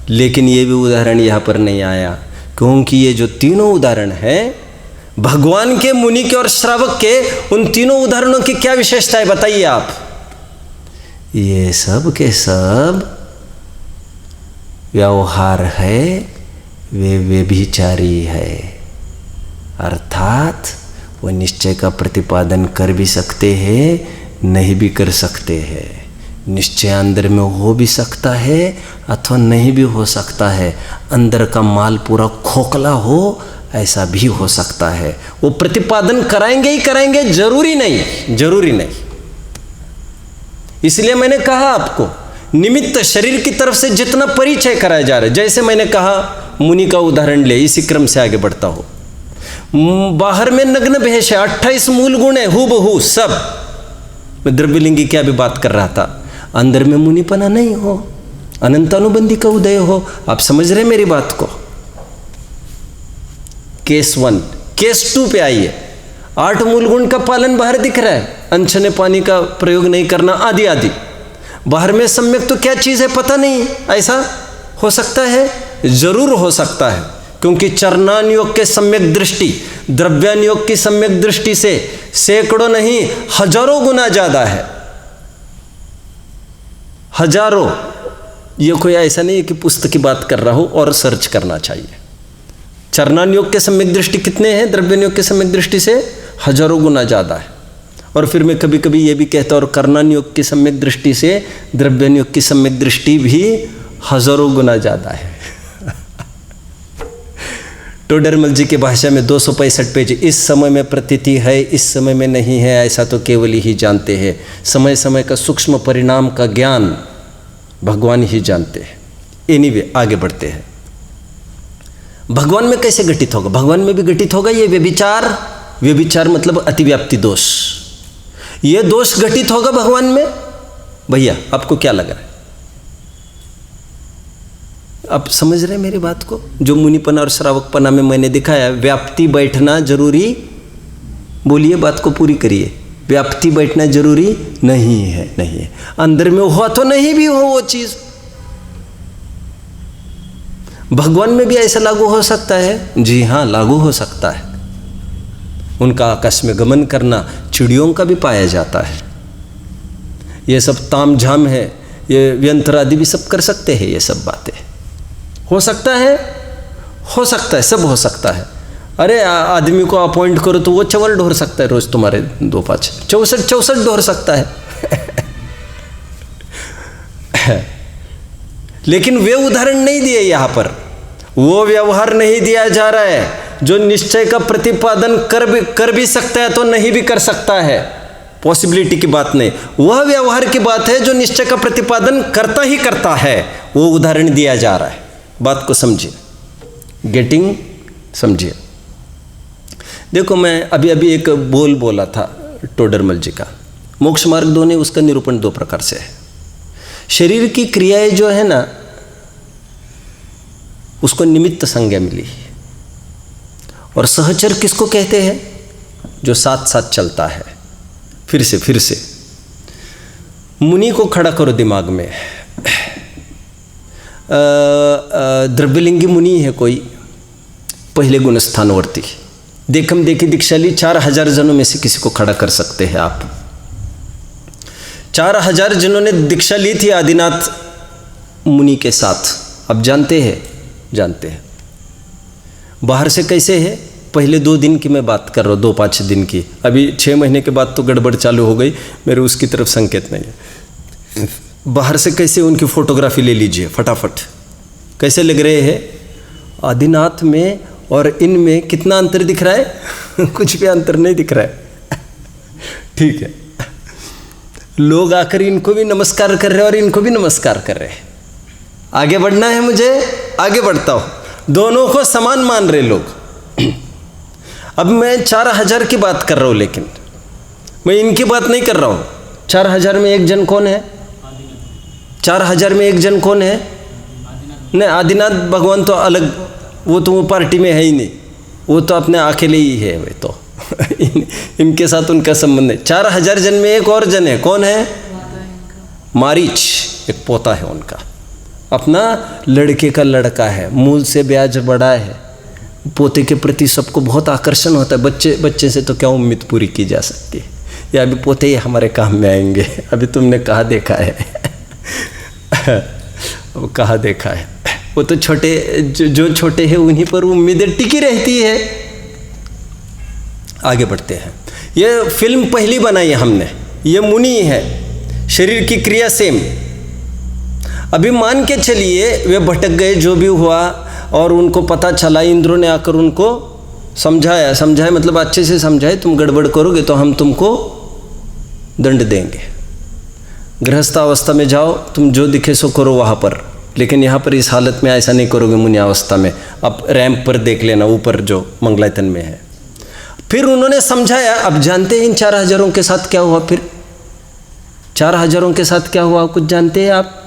लेकिन ये भी उदाहरण यहां पर नहीं आया, क्योंकि ये जो तीनों उदाहरण हैं भगवान के, मुनि के और श्रावक के, उन तीनों उदाहरणों की क्या विशेषता है बताइए आप? ये सब के सब व्यवहार है, वे व्यभिचारी है। अर्थात वो निश्चय का प्रतिपादन कर भी सकते हैं, नहीं भी कर सकते हैं। निश्चय अंदर में हो भी सकता है अथवा नहीं भी हो सकता है। अंदर का माल पूरा खोखला हो, ऐसा भी हो सकता है। वो प्रतिपादन कराएंगे ही कराएंगे, जरूरी नहीं, जरूरी नहीं। इसलिए मैंने कहा आपको, निमित्त शरीर की तरफ से जितना परिचय कराया जा रहा है, जैसे मैंने कहा मुनि का उदाहरण ले, इसी क्रम से आगे बढ़ता हो। बाहर में नग्न भेष है, 28 मूल गुण है, हूबहू सब। मैं द्रव्यलिंगी की अभी बात कर रहा था। अंदर में मुनिपना नहीं हो, अनंतानुबंधी का उदय हो। आप समझ रहे मेरी बात को? केस 1, केस 2 पे आइए। 8 मूल गुण का पालन बाहर दिख रहा है, अनछने पानी का प्रयोग नहीं करना, आदि आदि। बाहर में सम्यक तो क्या चीज है पता नहीं। ऐसा हो सकता है? जरूर हो सकता है, क्योंकि चरणान योग के सम्यक दृष्टि द्रव्यान योग की सम्यक दृष्टि से सैकड़ों नहीं हजारों गुना ज्यादा है। हजारों। ये कोई ऐसा नहीं है कि पुस्तक की बात कर रहा हो और सर्च करना चाहिए। चरणान योग के सम्यक दृष्टि कितने हैं? द्रव्यान योग के सम्यक दृष्टि से हजारों गुना ज़्यादा है। और फिर मैं कभी कभी ये भी कहता हूँ, और कर्णान योग की सम्यक दृष्टि से द्रव्यान योग की सम्यक दृष्टि भी हजारों गुना ज़्यादा है। टोडरमल जी की भाषा में 265 पेज। इस समय में प्रतीति है, इस समय में नहीं है, ऐसा तो केवल ही जानते हैं। समय समय का सूक्ष्म परिणाम का ज्ञान भगवान ही जानते हैं। एनीवे आगे बढ़ते हैं। भगवान में कैसे घटित होगा? भगवान में भी घटित होगा ये व्यभिचार। व्यभिचार मतलब अतिव्याप्ति दोष। ये दोष घटित होगा भगवान में। भैया आपको क्या लग रहा है? आप समझ रहे मेरी बात को? जो मुनिपना और श्रावकपना में मैंने दिखाया, व्याप्ति बैठना जरूरी, बोलिए बात को पूरी करिए। व्याप्ति बैठना जरूरी नहीं है, नहीं है। अंदर में हो तो नहीं भी हो वो चीज। भगवान में भी ऐसा लागू हो सकता है? जी हाँ, लागू हो सकता है। उनका आकाश में गमन करना, चिड़ियों का भी पाया जाता है। ये सब ताम झाम है, ये व्यंतर आदि भी सब कर सकते हैं। ये सब बातें हो सकता है, हो सकता है, सब हो सकता है। अरे आदमी को अपॉइंट करो तो वो चवल ढोर सकता है रोज तुम्हारे 2-5 64 ढोर सकता है। लेकिन वे उदाहरण नहीं दिए यहाँ पर, वो व्यवहार नहीं दिया जा रहा है। जो निश्चय का प्रतिपादन कर भी सकता है तो नहीं भी कर सकता है, पॉसिबिलिटी की बात नहीं, वह व्यवहार की बात है जो निश्चय का प्रतिपादन करता ही करता है, वो उदाहरण दिया जा रहा है। बात को समझिए, गेटिंग, समझिए। देखो मैं अभी एक बोला था टोडरमल जी का, मोक्ष मार्ग 2 ने उसका निरूपण 2 प्रकार से है। शरीर की क्रियाएं जो है ना, उसको निमित्त संज्ञा मिली, और सहचर किसको कहते हैं? जो साथ साथ चलता है, फिर से। मुनि को खड़ा करो दिमाग में, द्रव्यलिंगी मुनि है कोई, पहले गुणस्थानवर्ती, देखम देखी दीक्षा ली, 4000 जनों में से किसी को खड़ा कर सकते हैं आप। 4000 जनों ने दीक्षा ली थी आदिनाथ मुनि के साथ। अब जानते हैं बाहर से कैसे है? पहले 2 दिन की मैं बात कर रहा हूँ, 2-5 दिन की। अभी 6 महीने के बाद तो गड़बड़ चालू हो गई, मेरे उसकी तरफ संकेत नहीं है। बाहर से कैसे उनकी फोटोग्राफी ले लीजिए फटाफट, कैसे लग रहे हैं? आदिनाथ में और इनमें कितना अंतर दिख रहा है? कुछ भी अंतर नहीं दिख रहा है। ठीक है, लोग आकर इनको भी नमस्कार कर रहे हैं और इनको भी नमस्कार कर रहे हैं। आगे बढ़ना है मुझे, आगे बढ़ता हूं। दोनों को समान मान रहे लोग। अब मैं 4000 की बात कर रहा हूं, लेकिन मैं इनकी बात नहीं कर रहा हूं। 4000 में एक जन कौन है? 4000 में एक जन कौन है? नहीं, आदिनाथ भगवान तो अलग, वो तो वो पार्टी में है ही नहीं, वो तो अपने अकेले ही है। वे तो इनके साथ उनका संबंध है। 4000 जन में एक और जन है, कौन है? मारीच, एक पोता है उनका, अपना लड़के का लड़का है, मूल से ब्याज बड़ा है। पोते के प्रति सबको बहुत आकर्षण होता है। बच्चे से तो क्या उम्मीद पूरी की जा सकती है? या अभी पोते ही हमारे काम में आएंगे? अभी तुमने कहाँ देखा है? वो कहाँ देखा है? वो तो छोटे, जो छोटे हैं उन्हीं पर उम्मीदें टिकी रहती है। आगे बढ़ते हैं। ये फिल्म पहली बनाई है हमने, ये मुनि है, शरीर की क्रिया सेम। अभी मान के चलिए वे भटक गए, जो भी हुआ, और उनको पता चला, इंद्रों ने आकर उनको समझाया मतलब अच्छे से समझाए, तुम गड़बड़ करोगे तो हम तुमको दंड देंगे। गृहस्थ अवस्था में जाओ, तुम जो दिखे सो करो वहाँ पर, लेकिन यहाँ पर इस हालत में ऐसा नहीं करोगे। मुनि अवस्था में अब रैंप पर देख लेना, ऊपर जो मंगलायतन में है। फिर उन्होंने समझाया। अब जानते हैं इन 4000 के साथ क्या हुआ? फिर 4000 के साथ क्या हुआ कुछ जानते हैं आप?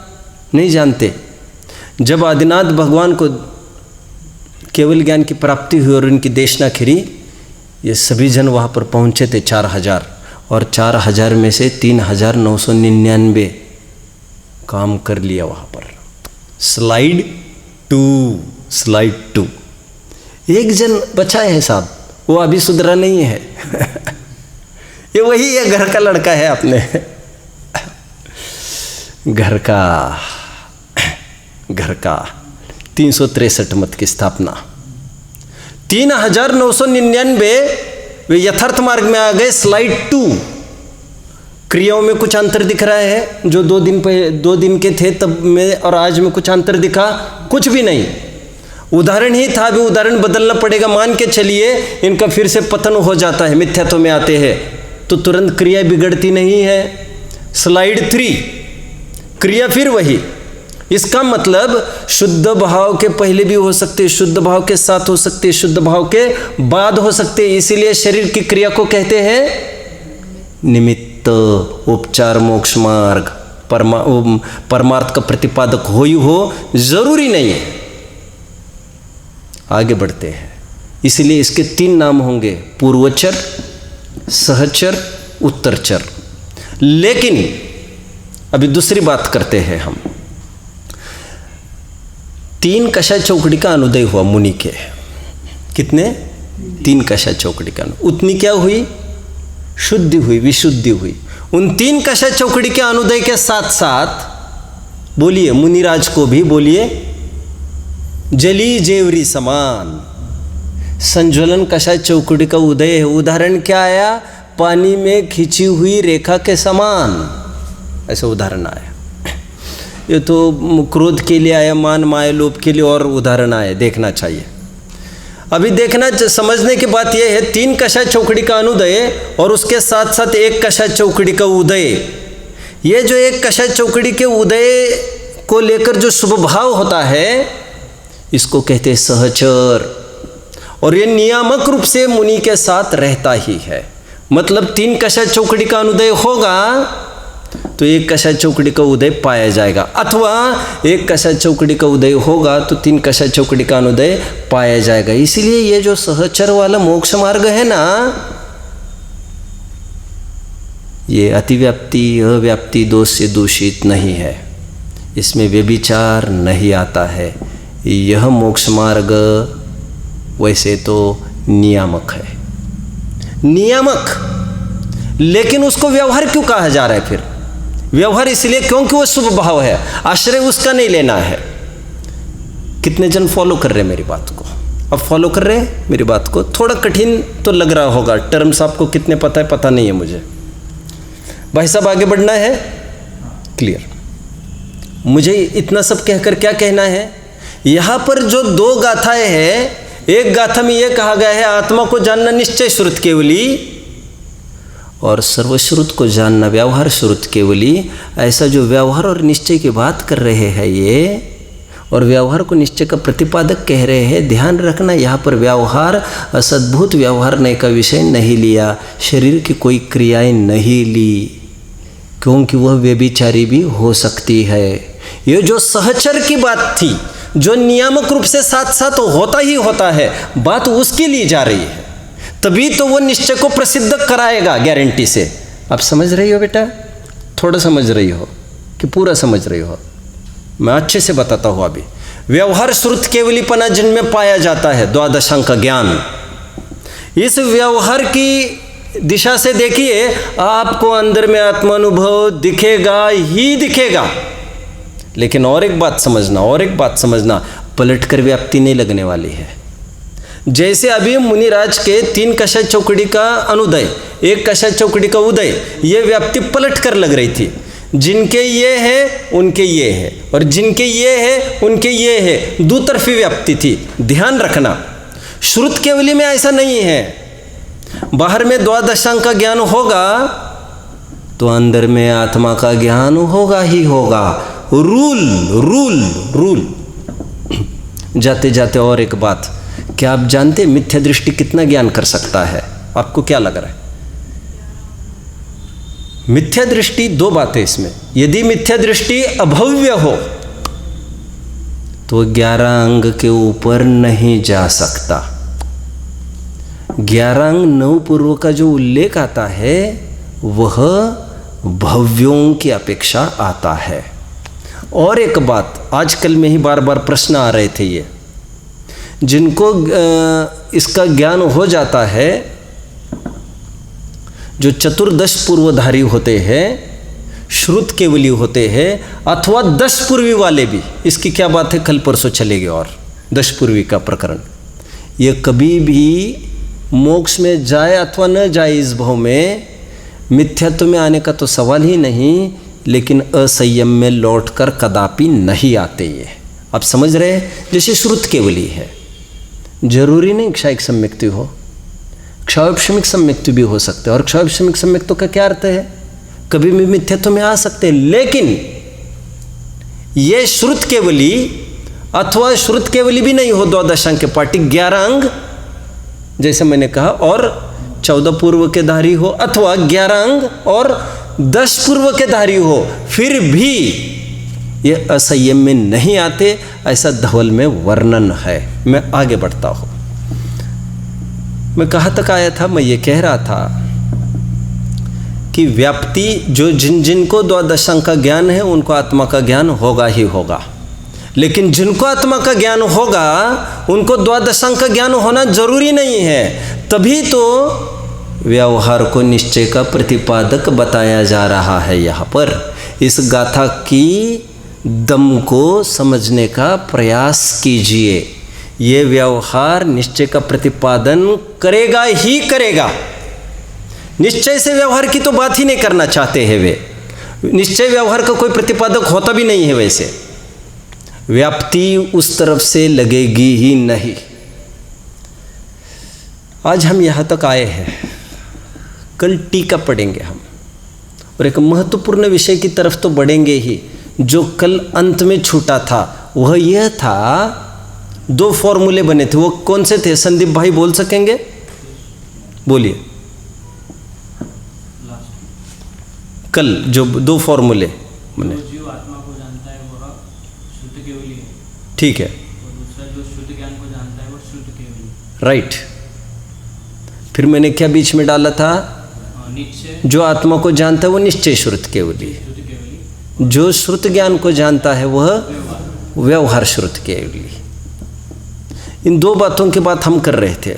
नहीं जानते। जब आदिनाथ भगवान को केवल ज्ञान की प्राप्ति हुई और उनकी देशना खिरी, ये सभी जन वहाँ पर पहुँचे थे 4000, और 4000 में से 3999 काम कर लिया वहाँ पर। स्लाइड 2 एक जन बचा है साहब, वो अभी सुधरा नहीं है। ये वही है, घर का लड़का है अपने घर का 363 मत की स्थापना। 3999 वे यथार्थ मार्ग में आ गए। स्लाइड 2, क्रियाओं में कुछ अंतर दिख रहा है? जो 2 दिन के थे तब में और आज में कुछ अंतर दिखा? कुछ भी नहीं। उदाहरण ही था, अभी उदाहरण बदलना पड़ेगा। मान के चलिए इनका फिर से पतन हो जाता है, मिथ्यात्व में आते हैं, तो तुरंत क्रिया बिगड़ती नहीं है। स्लाइड 3, क्रिया फिर वही। इसका मतलब शुद्ध भाव के पहले भी हो सकते, शुद्ध भाव के साथ हो सकते, शुद्ध भाव के बाद हो सकते। इसीलिए शरीर की क्रिया को कहते हैं निमित्त। उपचार मोक्ष मार्ग परमार्थ का प्रतिपादक हो ही हो जरूरी नहीं है। आगे बढ़ते हैं। इसलिए इसके 3 नाम होंगे, पूर्वचर, सहचर, उत्तरचर। लेकिन अभी दूसरी बात करते हैं हम। 3 कषाय चौकड़ी का अनुदय हुआ मुनि के। कितने? तीन कषा चौकड़ी का उतनी क्या हुई? शुद्धि हुई, विशुद्धि हुई। उन तीन कषा चौकड़ी के अनुदय के साथ साथ बोलिए, मुनिराज को भी बोलिए, जली जेवरी समान संज्वलन कषा चौकड़ी का उदय है। उदाहरण क्या आया? पानी में खींची हुई रेखा के समान, ऐसा उदाहरण आया। ये तो क्रोध के लिए आया, मान माया लोभ के लिए और उदाहरण आए, देखना चाहिए। अभी देखना समझने की बात यह है, तीन कषा चौकड़ी का अनुदय और उसके साथ साथ एक कषा चौकड़ी का उदय। ये जो एक कषा चौकड़ी के उदय को लेकर जो शुभ भाव होता है, इसको कहते हैं सहचर, और ये नियामक रूप से मुनि के साथ रहता ही है। मतलब तीन कषा चौकड़ी का अनुदय होगा तो एक कषा चौकड़ी का उदय पाया जाएगा, अथवा एक कषा चौकड़ी का उदय होगा तो तीन कषा चौकड़ी का अनुदय पाया जाएगा। इसलिए ये जो सहचर वाला मोक्ष मार्ग है ना, ये अतिव्याप्ति अव्याप्ति दोष से दूषित नहीं है, इसमें व्यभिचार नहीं आता है। यह मोक्ष मार्ग वैसे तो नियामक है, नियामक, लेकिन उसको व्यवहार क्यों कहा जा रहा है? फिर व्यवहार इसलिए क्योंकि वो शुभ भाव है, आश्रय उसका नहीं लेना है। कितने जन फॉलो कर रहे हैं मेरी बात को? अब फॉलो कर रहे हैं मेरी बात को? थोड़ा कठिन तो लग रहा होगा, टर्म्स आपको कितने पता है पता नहीं है मुझे। भाई साहब आगे बढ़ना है, क्लियर? मुझे इतना सब कहकर क्या कहना है? यहाँ पर जो दो गाथाएं हैं, एक गाथा में यह कहा गया है आत्मा को जानना निश्चय श्रुत केवली, और सर्वश्रुत को जानना व्यवहार श्रुत केवली। ऐसा जो व्यवहार और निश्चय की बात कर रहे हैं ये, और व्यवहार को निश्चय का प्रतिपादक कह रहे हैं, ध्यान रखना यहाँ पर व्यवहार असद्भुत व्यवहार ने का विषय नहीं लिया, शरीर की कोई क्रियाएं नहीं ली, क्योंकि वह व्यभिचारी भी हो सकती है। ये जो सहचर की बात थी, जो नियामक रूप से साथ साथ होता ही होता है, बात उसके लिए जा रही है, तभी तो वो निश्चय को प्रसिद्ध कराएगा गारंटी से। आप समझ रही हो बेटा? थोड़ा समझ रही हो कि पूरा समझ रही हो? मैं अच्छे से बताता हूँ। अभी व्यवहार श्रुत केवलीपना जिनमें पाया जाता है, द्वादशांक ज्ञान, इस व्यवहार की दिशा से देखिए, आपको अंदर में आत्मानुभव दिखेगा ही दिखेगा। लेकिन और एक बात समझना, और एक बात समझना, पलटकर व्याप्ति नहीं लगने वाली है। जैसे अभी मुनिराज के तीन कषा चौकड़ी का अनुदय, एक कषा चौकड़ी का उदय, ये व्याप्ति पलट कर लग रही थी। जिनके ये है उनके ये है, और जिनके ये है उनके ये है, दो तरफी व्याप्ति थी। ध्यान रखना, श्रुत केवली में ऐसा नहीं है। बाहर में द्वादशांक का ज्ञान होगा तो अंदर में आत्मा का ज्ञान होगा ही होगा। Rule rule rule. जाते जाते और एक बात, क्या आप जानते हैं मिथ्या दृष्टि कितना ज्ञान कर सकता है? आपको क्या लग रहा है? मिथ्या दृष्टि, दो बातें इसमें, यदि मिथ्या दृष्टि अभव्य हो तो 11 अंग के ऊपर नहीं जा सकता। 11 अंग 9 पूर्व का जो उल्लेख आता है वह भव्यों की अपेक्षा आता है। और एक बात, आजकल में ही बार बार प्रश्न आ रहे थे, ये जिनको इसका ज्ञान हो जाता है, जो चतुर्दश पूर्वधारी होते हैं, श्रुत केवली होते हैं, अथवा 10 पूर्वी वाले भी, इसकी क्या बात है, कल परसों चलेगी। और 10 पूर्वी का प्रकरण, ये कभी भी मोक्ष में जाए अथवा न जाए, इस भाव में मिथ्यात्व में आने का तो सवाल ही नहीं, लेकिन असंयम में लौटकर कदापि नहीं आते। ये आप समझ रहे हैं? जैसे श्रुत केवली है, जरूरी नहीं क्षायिक सम्यक्ति हो, क्षायोपशमिक सम्यक्ति भी हो सकते हैं। और क्षायोपशमिक सम्यक्तों का क्या अर्थ है? कभी भी मिथ्यात्व में आ सकते हैं। लेकिन ये श्रुत केवली अथवा श्रुत केवली भी नहीं हो, द्वादशांक के पाटी 11 अंग जैसे मैंने कहा, और 14 पूर्व के धारी हो, अथवा 11 अंग और 10 पूर्व के धारी हो, फिर भी ये असंयम में नहीं आते, ऐसा धवल में वर्णन है। मैं आगे बढ़ता हूं। मैं कहाँ तक आया था? मैं ये कह रहा था कि व्याप्ति, जो जिनको द्वादशांक का ज्ञान है उनको आत्मा का ज्ञान होगा ही होगा, लेकिन जिनको आत्मा का ज्ञान होगा उनको द्वादशांक का ज्ञान होना जरूरी नहीं है। तभी तो व्यवहार को निश्चय का प्रतिपादक बताया जा रहा है। यहाँ पर इस गाथा की दम को समझने का प्रयास कीजिए। ये व्यवहार निश्चय का प्रतिपादन करेगा ही करेगा। निश्चय से व्यवहार की तो बात ही नहीं करना चाहते हैं वे। निश्चय व्यवहार का कोई प्रतिपादक होता भी नहीं है। वैसे व्याप्ति उस तरफ से लगेगी ही नहीं। आज हम यहाँ तक आए हैं, कल टीका पढ़ेंगे हम, और एक महत्वपूर्ण विषय की तरफ तो बढ़ेंगे ही। जो कल अंत में छूटा था वह यह था, 2 फॉर्मूले बने थे। वो कौन से थे संदीप भाई, बोल सकेंगे? बोलिए। कल जो 2 फॉर्मूले बने, जो आत्मा को जानता है वह शुद्ध केवली है, ठीक है, और दूसरा जो शुद्ध ज्ञान को जानता है वह शुद्ध केवली। राइट। फिर मैंने क्या बीच में डाला था? निश्चय। जो जो आत्मा को जानता है वो निश्चय श्रुत केवली, जो श्रुत ज्ञान को जानता है वह व्यवहार श्रुत केवली। इन 2 बातों की बात हम कर रहे थे।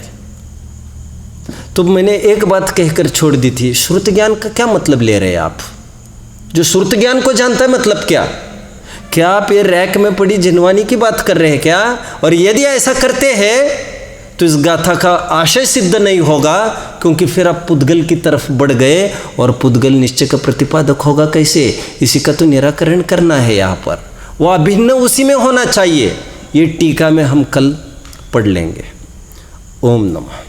तो मैंने एक बात कहकर छोड़ दी थी, श्रुत ज्ञान का क्या मतलब ले रहे हैं आप? जो श्रुत ज्ञान को जानता है मतलब क्या? क्या आप ये रैक में पड़ी जिनवानी की बात कर रहे हैं क्या? और यदि ऐसा करते हैं तो इस गाथा का आशय सिद्ध नहीं होगा, क्योंकि फिर आप पुद्गल की तरफ बढ़ गए, और पुद्गल निश्चय का प्रतिपादक होगा कैसे? इसी का तो निराकरण करना है। यहाँ पर वो अभिन्न उसी में होना चाहिए। ये टीका में हम कल पढ़ लेंगे। ओम नमः।